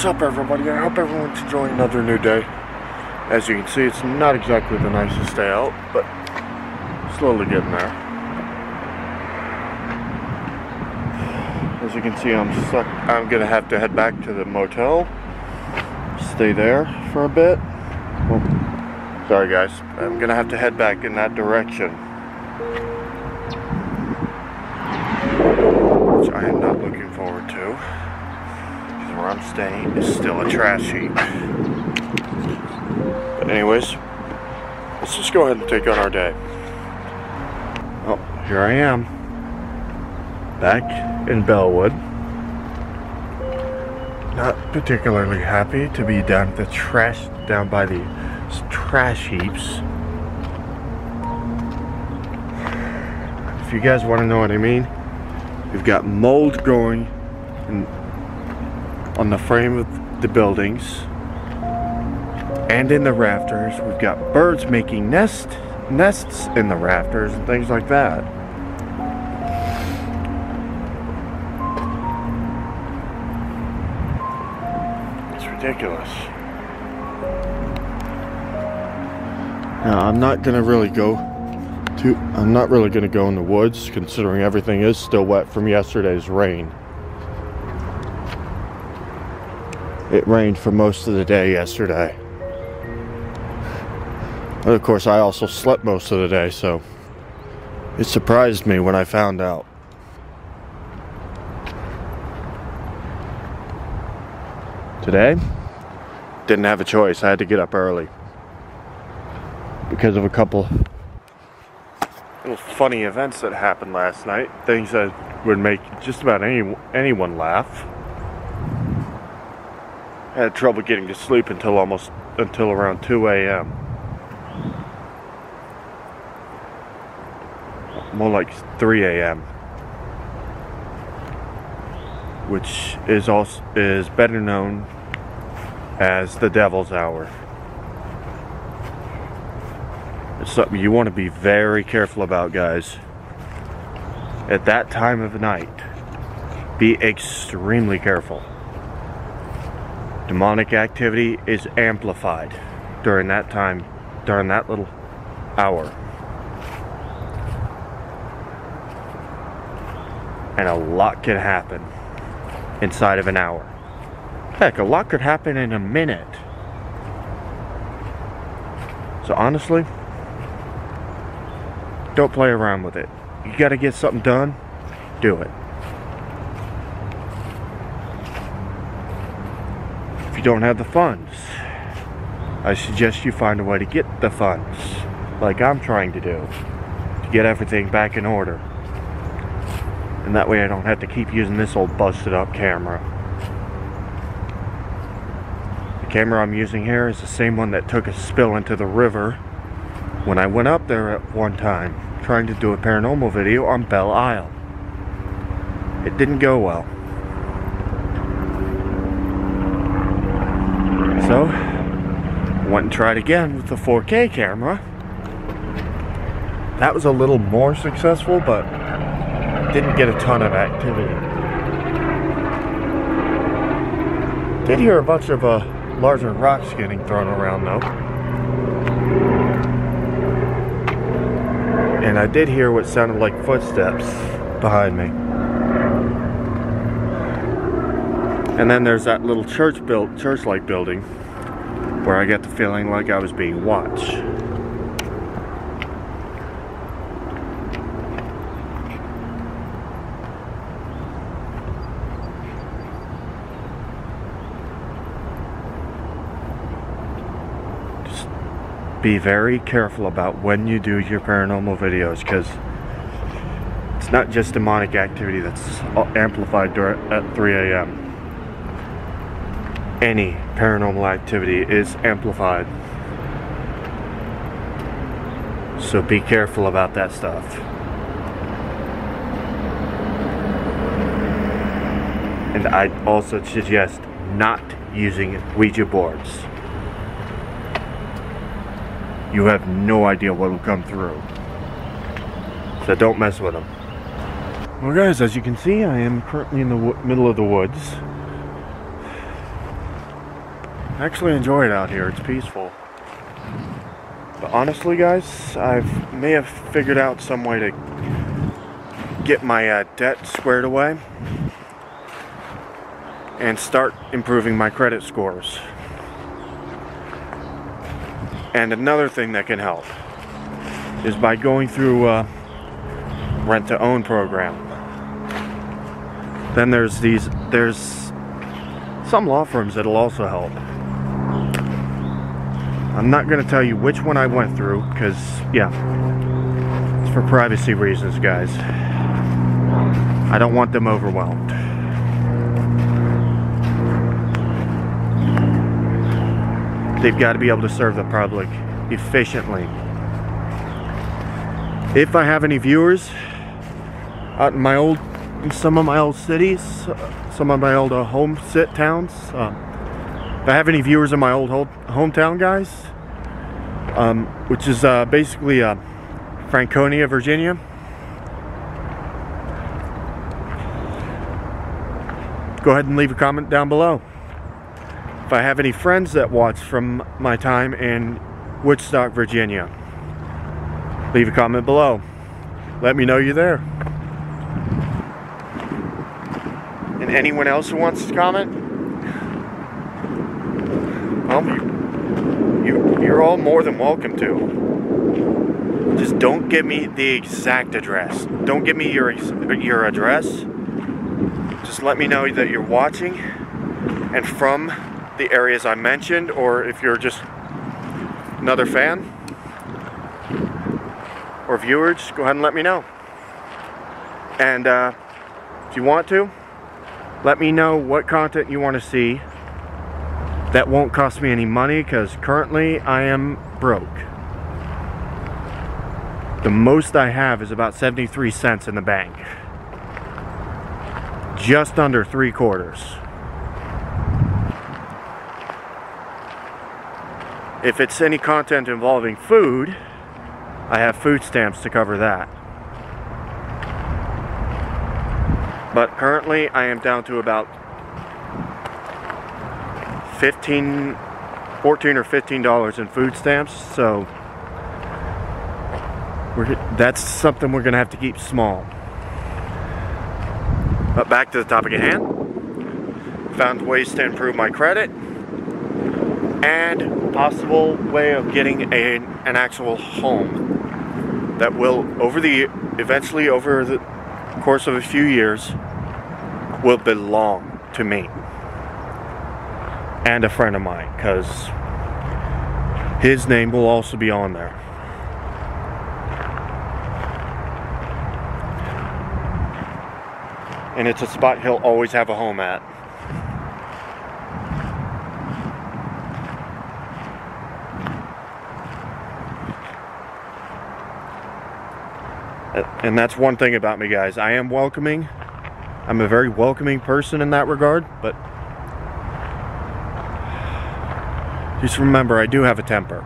What's up, everybody? I hope everyone's enjoying another new day. As you can see, it's not exactly the nicest day out, but slowly getting there. As you can see, I'm stuck. I'm gonna have to head back to the motel, stay there for a bit. Well, sorry guys, I'm gonna have to head back in that direction, which I am not looking forward to. Where I'm staying is still a trash heap. But anyways, let's just go ahead and take on our day. Oh, here I am, back in Bellwood. Not particularly happy to be down by the trash heaps. If you guys want to know what I mean, we've got mold growing on the frame of the buildings and in the rafters. We've got birds making nests in the rafters and things like that. It's ridiculous. Now I'm not really gonna go in the woods, considering everything is still wet from yesterday's rain. It rained for most of the day yesterday. But of course, I also slept most of the day, so it surprised me when I found out. Today, didn't have a choice. I had to get up early because of a couple little funny events that happened last night. Things that would make just about anyone laugh. I had trouble getting to sleep until around 2 a.m. More like 3 a.m. which is better known as the devil's hour. It's something you want to be very careful about, guys. At that time of the night, be extremely careful. Demonic activity is amplified during that time, during that little hour. And a lot can happen inside of an hour. Heck, a lot could happen in a minute. So honestly, don't play around with it. You gotta get something done, do it. If you don't have the funds, I suggest you find a way to get the funds, like I'm trying to do, to get everything back in order. And that way I don't have to keep using this old busted up camera. The camera I'm using here is the same one that took a spill into the river when I went up there at one time trying to do a paranormal video on Belle Isle. It didn't go well. So, went and tried again with the 4K camera. That was a little more successful, but didn't get a ton of activity. Did hear a bunch of larger rocks getting thrown around though. And I did hear what sounded like footsteps behind me. And then there's that little church-like building where I get the feeling like I was being watched. Just be very careful about when you do your paranormal videos, because it's not just demonic activity that's amplified at 3 a.m. Any paranormal activity is amplified. So be careful about that stuff. And I also suggest not using Ouija boards. You have no idea what will come through. So don't mess with them. Well guys, as you can see, I am currently in the middle of the woods. I actually enjoy it out here. It's peaceful. But honestly, guys, may have figured out some way to get my debt squared away and start improving my credit scores. And another thing that can help is by going through rent-to-own program. Then there's some law firms that'll also help. I'm not going to tell you which one I went through because, yeah, it's for privacy reasons, guys. I don't want them overwhelmed. They've got to be able to serve the public efficiently. If I have any viewers out in some of my old cities, some of my old home-sit towns, if I have any viewers in my old hometown, guys, which is basically Franconia, Virginia, go ahead and leave a comment down below. If I have any friends that watch from my time in Woodstock, Virginia, leave a comment below. Let me know you're there. And anyone else who wants to comment, you're all more than welcome to. Just don't give me the exact address. Don't give me your address. Just let me know that you're watching and from the areas I mentioned, or if you're just another fan or viewer, just go ahead and let me know. And if you want to, let me know what content you want to see that won't cost me any money, because currently I am broke. The most I have is about 73 cents in the bank. Just under 3/4. If it's any content involving food, I have food stamps to cover that. But currently I am down to about $14 or $15 in food stamps, so that's something we're gonna have to keep small. But back to the topic at hand. Found ways to improve my credit and possible way of getting an actual home that will eventually over the course of a few years will belong to me and a friend of mine, because his name will also be on there. And it's a spot he'll always have a home at. And that's one thing about me, guys. I am welcoming. I'm a very welcoming person in that regard, but just remember, I do have a temper.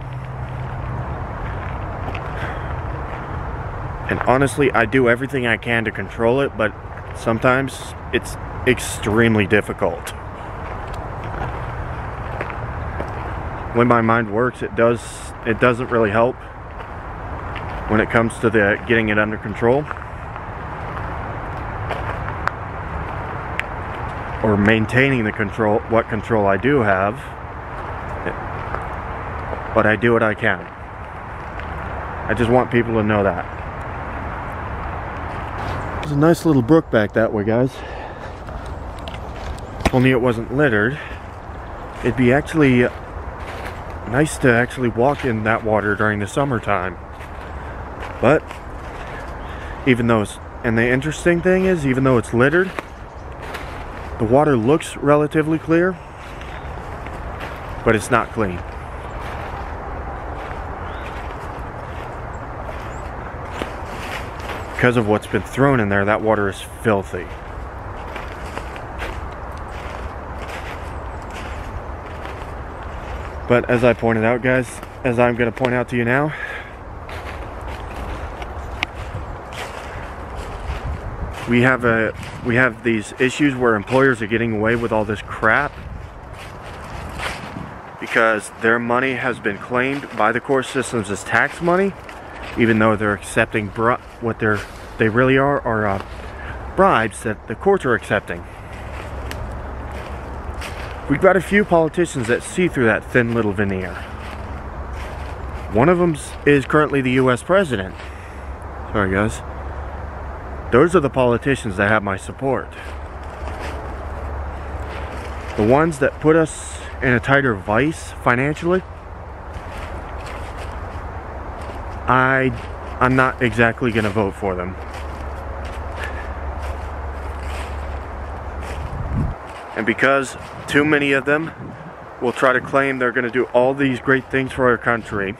And honestly, I do everything I can to control it, but sometimes it's extremely difficult. When my mind works, it doesn't really help when it comes to getting it under control or maintaining the control, what control I do have. But I do what I can. I just want people to know that. There's a nice little brook back that way, guys. If only it wasn't littered. It'd be actually nice to actually walk in that water during the summertime. But even though and the interesting thing is, even though it's littered, the water looks relatively clear, but it's not clean. Because of what's been thrown in there, that water is filthy. But as I pointed out, guys, as I'm going to point out to you now, we have these issues where employers are getting away with all this crap because their money has been claimed by the court systems as tax money, even though they're accepting what they really are bribes that the courts are accepting. We've got a few politicians that see through that thin little veneer. One of them is currently the US president. Sorry guys. Those are the politicians that have my support. The ones that put us in a tighter vice financially, I'm not exactly going to vote for them. And because too many of them will try to claim they're going to do all these great things for our country,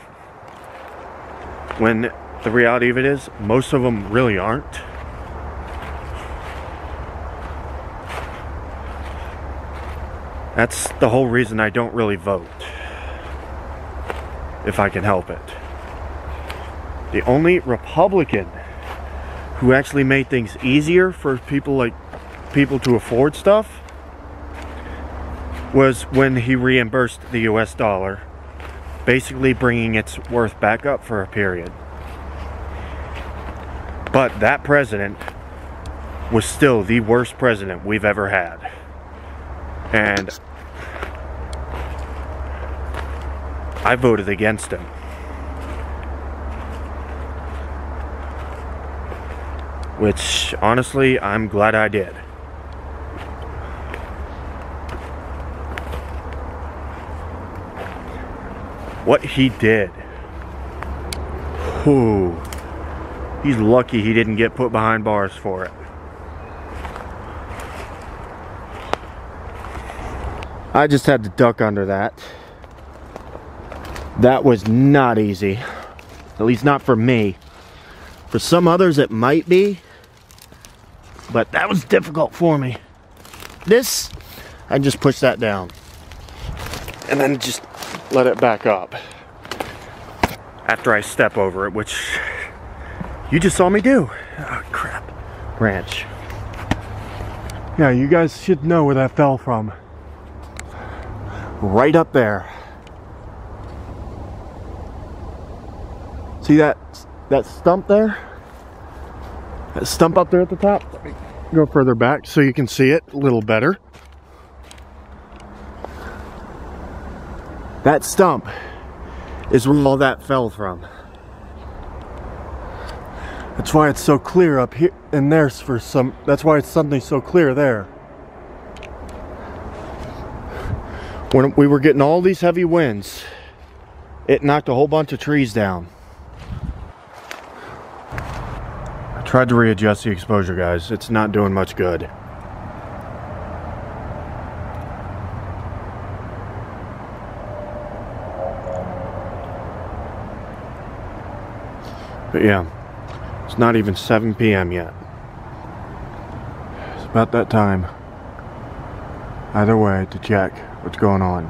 when the reality of it is, most of them really aren't. That's the whole reason I don't really vote, if I can help it. The only Republican who actually made things easier for people to afford stuff was when he reimbursed the US dollar, basically bringing its worth back up for a period. But that president was still the worst president we've ever had. And I voted against him. Which, honestly, I'm glad I did. What he did. Whew. He's lucky he didn't get put behind bars for it. I just had to duck under that. That was not easy. At least not for me. For some others it might be. But that was difficult for me. This, I just push that down. And then just let it back up. After I step over it, which you just saw me do. Oh crap. Branch. Yeah, you guys should know where that fell from. Right up there. See that stump there? That stump up there at the top? Let me go further back so you can see it a little better. That stump is where all that fell from. That's why it's so clear up here and there's for some, that's why it's suddenly so clear there. When we were getting all these heavy winds, it knocked a whole bunch of trees down. I tried to readjust the exposure, guys. It's not doing much good. But yeah, it's not even 7 p.m. yet. It's about that time, either way, to check what's going on.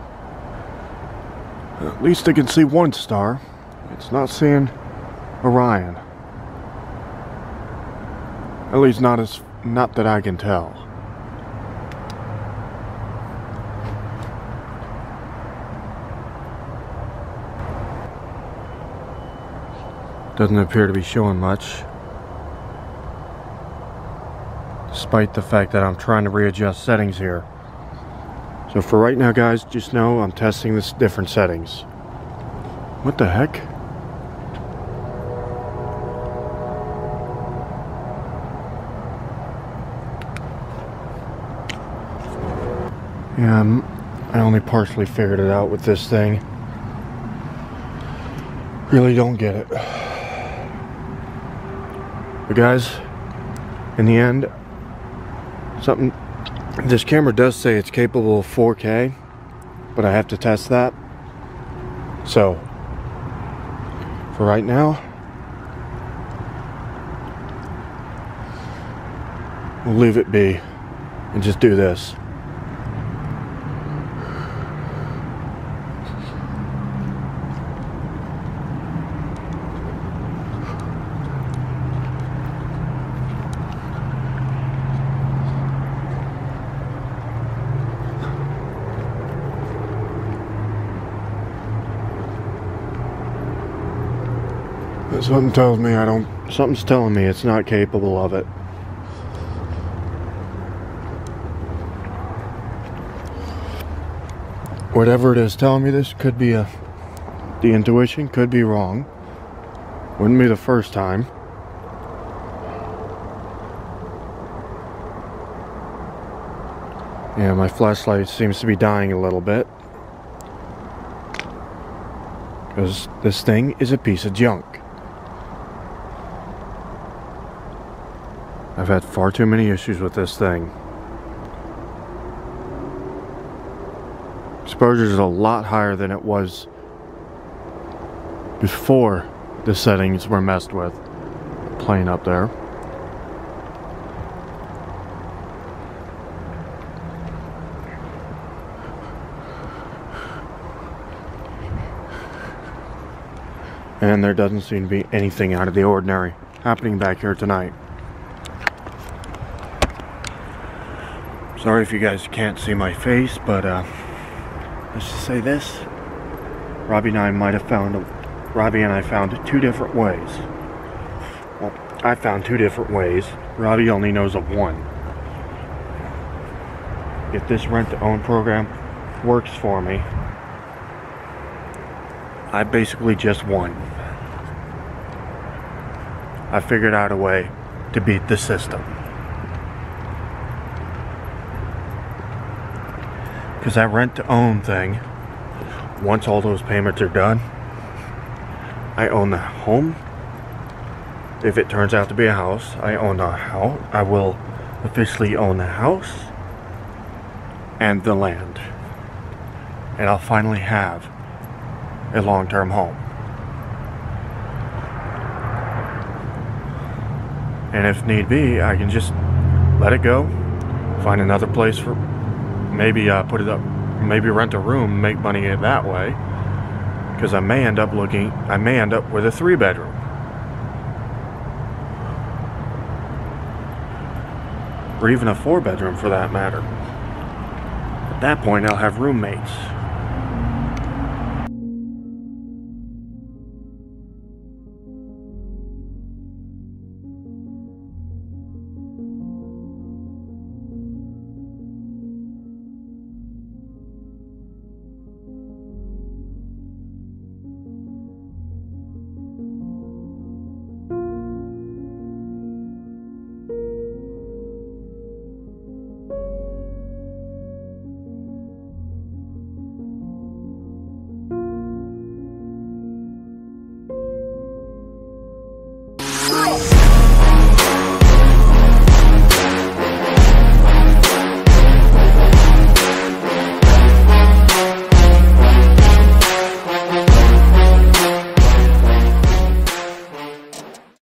At least I can see one star. It's not seeing Orion. At least not that I can tell. Doesn't appear to be showing much, despite the fact that I'm trying to readjust settings here. So for right now, guys, just know I'm testing this different settings. What the heck? Yeah, I only partially figured it out with this thing. Really don't get it. But guys, in the end, this camera does say it's capable of 4K, but I have to test that. So, for right now, we'll leave it be and just do this. Something tells me something's telling me it's not capable of it. Whatever it is telling me this could be the intuition could be wrong. Wouldn't be the first time. Yeah, my flashlight seems to be dying a little bit. Because this thing is a piece of junk. I've had far too many issues with this thing. Exposure is a lot higher than it was before the settings were messed with. Playing up there. And there doesn't seem to be anything out of the ordinary happening back here tonight. Sorry if you guys can't see my face, but let's just say this. Robbie and I found two different ways. Well, I found two different ways. Robbie only knows of one. If this rent-to-own program works for me, I basically just won. I figured out a way to beat the system. Because that rent-to-own thing, once all those payments are done, I own the home. If it turns out to be a house, I own the house. I will officially own the house and the land. And I'll finally have a long-term home. And if need be, I can just let it go, find another place for, maybe put it up, maybe rent a room, make money that way. Because I may end up with a 3-bedroom. Or even a 4-bedroom for that matter. At that point, I'll have roommates.